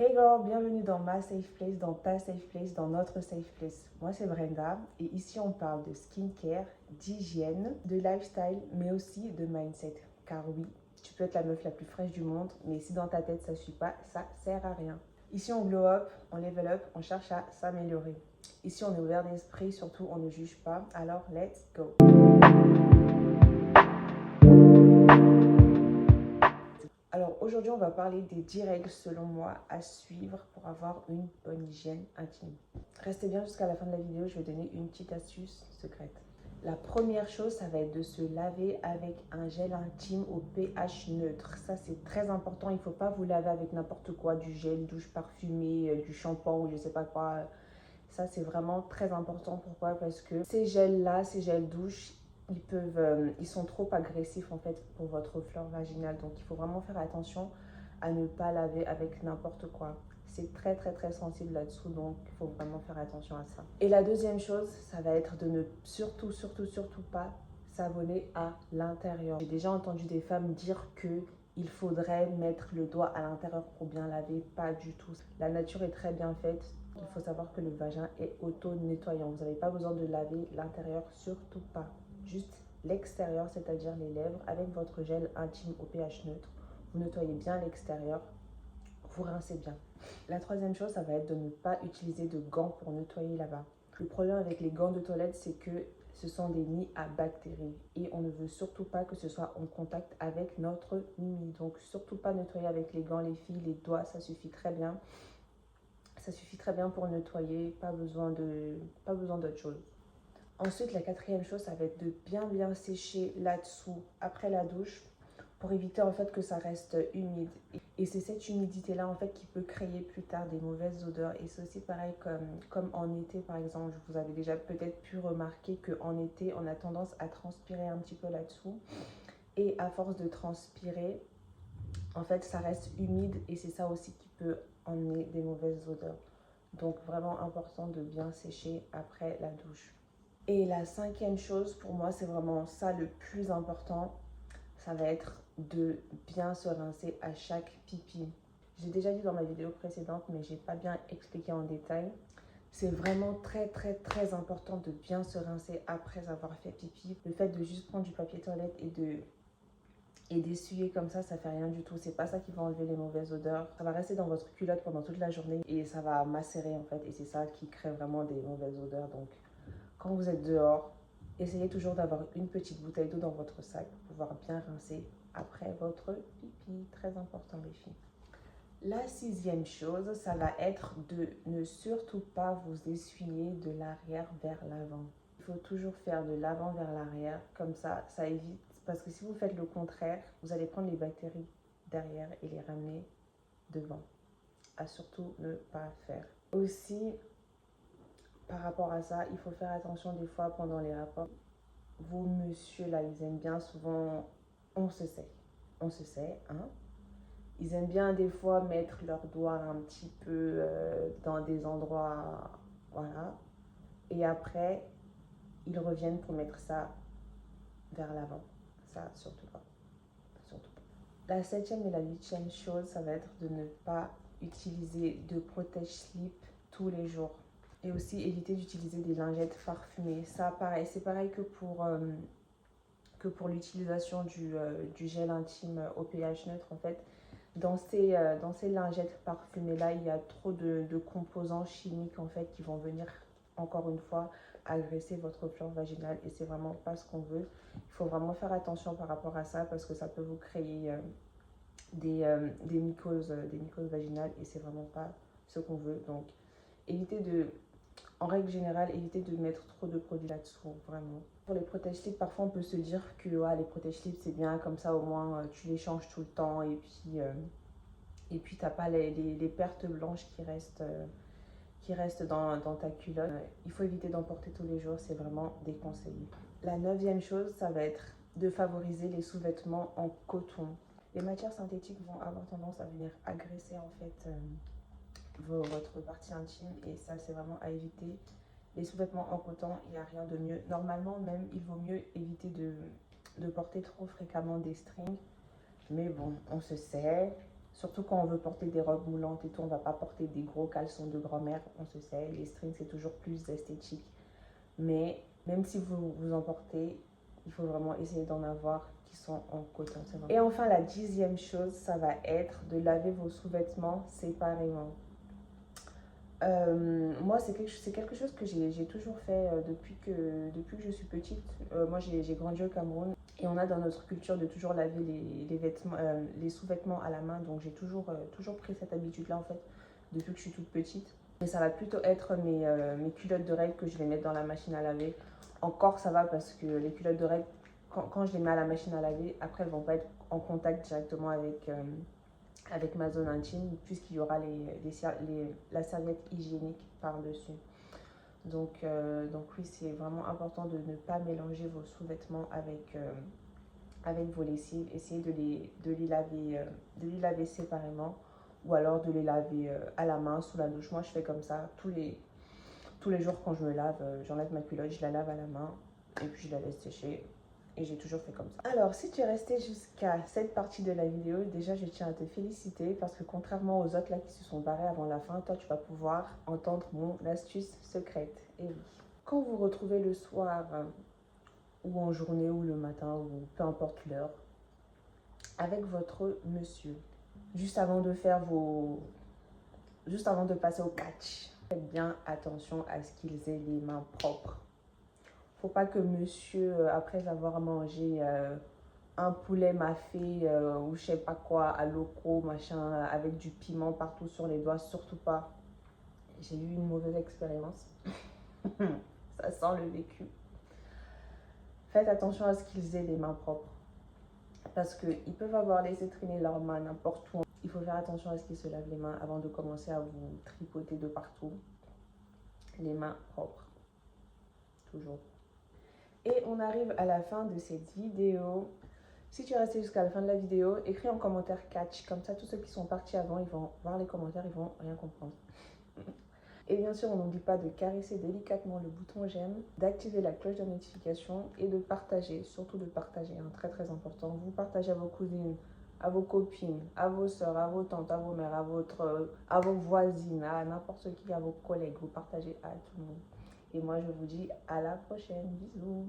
Hey girl, bienvenue dans ma safe place, dans ta safe place, dans notre safe place. Moi c'est Brenda et ici on parle de skincare, d'hygiène, de lifestyle mais aussi de mindset. Car oui, tu peux être la meuf la plus fraîche du monde mais si dans ta tête ça suit pas, ça sert à rien. Ici on glow up, on level up, on cherche à s'améliorer. Ici on est ouvert d'esprit, surtout on ne juge pas, alors let's go. Alors aujourd'hui, on va parler des 10 règles selon moi à suivre pour avoir une bonne hygiène intime. Restez bien jusqu'à la fin de la vidéo, je vais donner une petite astuce secrète. La première chose, ça va être de se laver avec un gel intime au pH neutre. Ça, c'est très important. Il ne faut pas vous laver avec n'importe quoi, du gel, douche parfumée, du shampoing ou je ne sais pas quoi. Ça, c'est vraiment très important. Pourquoi? Parce que ces gels-là, ces gels douche, ils sont trop agressifs en fait pour votre flore vaginale. Donc, il faut vraiment faire attention à ne pas laver avec n'importe quoi. C'est très très très sensible là-dessous, donc il faut vraiment faire attention à ça. Et la deuxième chose, ça va être de ne surtout pas savonner à l'intérieur. J'ai déjà entendu des femmes dire que il faudrait mettre le doigt à l'intérieur pour bien laver. Pas du tout. La nature est très bien faite. Il faut savoir que le vagin est auto-nettoyant. Vous n'avez pas besoin de laver l'intérieur, surtout pas. Juste l'extérieur, c'est-à-dire les lèvres, avec votre gel intime au pH neutre. Vous nettoyez bien l'extérieur, vous rincez bien. La troisième chose, ça va être de ne pas utiliser de gants pour nettoyer là-bas. Le problème avec les gants de toilette, c'est que ce sont des nids à bactéries et on ne veut surtout pas que ce soit en contact avec notre mimi. Donc surtout pas nettoyer avec les gants, les filles, les doigts, ça suffit très bien. Ça suffit très bien pour nettoyer, pas besoin d'autre chose. Ensuite, la quatrième chose, ça va être de bien sécher là-dessous après la douche pour éviter en fait que ça reste humide. Et c'est cette humidité-là en fait qui peut créer plus tard des mauvaises odeurs. Et c'est aussi pareil comme en été par exemple. Vous avez déjà peut-être pu remarquer qu'en été, on a tendance à transpirer un petit peu là-dessous. Et à force de transpirer, en fait, ça reste humide et c'est ça aussi qui peut emmener des mauvaises odeurs. Donc vraiment important de bien sécher après la douche. Et la cinquième chose, pour moi, c'est vraiment ça le plus important, ça va être de bien se rincer à chaque pipi. J'ai déjà dit dans ma vidéo précédente, mais j'ai pas bien expliqué en détail. C'est vraiment très important de bien se rincer après avoir fait pipi. Le fait de juste prendre du papier toilette et d'essuyer comme ça fait rien du tout. C'est pas ça qui va enlever les mauvaises odeurs. Ça va rester dans votre culotte pendant toute la journée et ça va macérer en fait. Et c'est ça qui crée vraiment des mauvaises odeurs. Donc quand vous êtes dehors, essayez toujours d'avoir une petite bouteille d'eau dans votre sac pour pouvoir bien rincer après votre pipi. Très important les filles. La sixième chose, ça va être de ne surtout pas vous essuyer de l'arrière vers l'avant. Il faut toujours faire de l'avant vers l'arrière, comme ça évite. Parce que si vous faites le contraire, vous allez prendre les bactéries derrière et les ramener devant. À surtout ne pas faire. Aussi, par rapport à ça, il faut faire attention des fois pendant les rapports. Vos messieurs là, ils aiment bien souvent, on se sait, hein. Ils aiment bien des fois mettre leurs doigts un petit peu dans des endroits, voilà. Et après, ils reviennent pour mettre ça vers l'avant. Ça, surtout pas. Surtout pas. La septième et la huitième chose, ça va être de ne pas utiliser de protège-slip tous les jours. Et aussi éviter d'utiliser des lingettes parfumées. Ça, pareil, c'est pareil que pour l'utilisation du gel intime au pH neutre. En fait, dans ces lingettes parfumées-là, il y a trop de composants chimiques en fait qui vont venir, encore une fois, agresser votre flore vaginale et c'est vraiment pas ce qu'on veut. Il faut vraiment faire attention par rapport à ça parce que ça peut vous créer des mycoses vaginales et c'est vraiment pas ce qu'on veut. Donc, évitez en règle générale, évitez de mettre trop de produits là-dessous, vraiment. Pour les protège-slips, parfois on peut se dire que les protège-slips c'est bien, comme ça au moins tu les changes tout le temps et puis t'as pas les pertes blanches qui restent dans ta culotte. Il faut éviter d'en porter tous les jours, c'est vraiment déconseillé. La neuvième chose, ça va être de favoriser les sous-vêtements en coton. Les matières synthétiques vont avoir tendance à venir agresser en fait votre partie intime et ça c'est vraiment à éviter. Les sous-vêtements en coton, il n'y a rien de mieux. Normalement même, il vaut mieux éviter de porter trop fréquemment des strings. Mais bon, on se sait, Surtout quand on veut porter des robes moulantes et tout, on ne va pas porter des gros caleçons de grand-mère, on se sait. Les strings, c'est toujours plus esthétique. Mais même si vous en portez, il faut vraiment essayer d'en avoir qui sont en coton. Et enfin, la 10e chose, ça va être de laver vos sous-vêtements séparément. Moi, c'est quelque chose que j'ai toujours fait depuis que je suis petite. Moi, j'ai grandi au Cameroun et on a dans notre culture de toujours laver les sous-vêtements à la main. Donc, j'ai toujours pris cette habitude-là, en fait, depuis que je suis toute petite. Et ça va plutôt être mes culottes de règles que je vais mettre dans la machine à laver. Encore, ça va parce que les culottes de règles, quand je les mets à la machine à laver, après, elles ne vont pas être en contact directement avec ma zone intime, puisqu'il y aura la serviette hygiénique par-dessus. Donc oui, c'est vraiment important de ne pas mélanger vos sous-vêtements avec vos lessives. Essayez de les laver séparément ou alors de les laver à la main, sous la douche. Moi, je fais comme ça tous les jours quand je me lave. J'enlève ma culotte, je la lave à la main et puis je la laisse sécher. Et j'ai toujours fait comme ça. Alors, si tu es resté jusqu'à cette partie de la vidéo, déjà, je tiens à te féliciter parce que contrairement aux autres là qui se sont barrés avant la fin, toi, tu vas pouvoir entendre mon astuce secrète. Et oui. Quand vous retrouvez le soir ou en journée ou le matin ou peu importe l'heure, avec votre monsieur, juste avant de passer au catch, faites bien attention à ce qu'ils aient les mains propres. Faut pas que monsieur, après avoir mangé un poulet mafé ou je sais pas quoi, à l'ocro, machin, avec du piment partout sur les doigts, surtout pas. J'ai eu une mauvaise expérience. Ça sent le vécu. Faites attention à ce qu'ils aient les mains propres. Parce qu'ils peuvent avoir laissé traîner leurs mains n'importe où. Il faut faire attention à ce qu'ils se lavent les mains avant de commencer à vous tripoter de partout. Les mains propres. Toujours. Et on arrive à la fin de cette vidéo. Si tu es resté jusqu'à la fin de la vidéo, écris en commentaire catch. Comme ça, tous ceux qui sont partis avant, ils vont voir les commentaires, ils vont rien comprendre. Et bien sûr, on n'oublie pas de caresser délicatement le bouton j'aime, d'activer la cloche de notification et de partager, surtout de partager, hein, très très important. Vous partagez à vos cousines, à vos copines, à vos soeurs, à vos tantes, à vos mères, à vos voisines, à n'importe qui, à vos collègues. Vous partagez à tout le monde. Et moi, je vous dis à la prochaine. Bisous.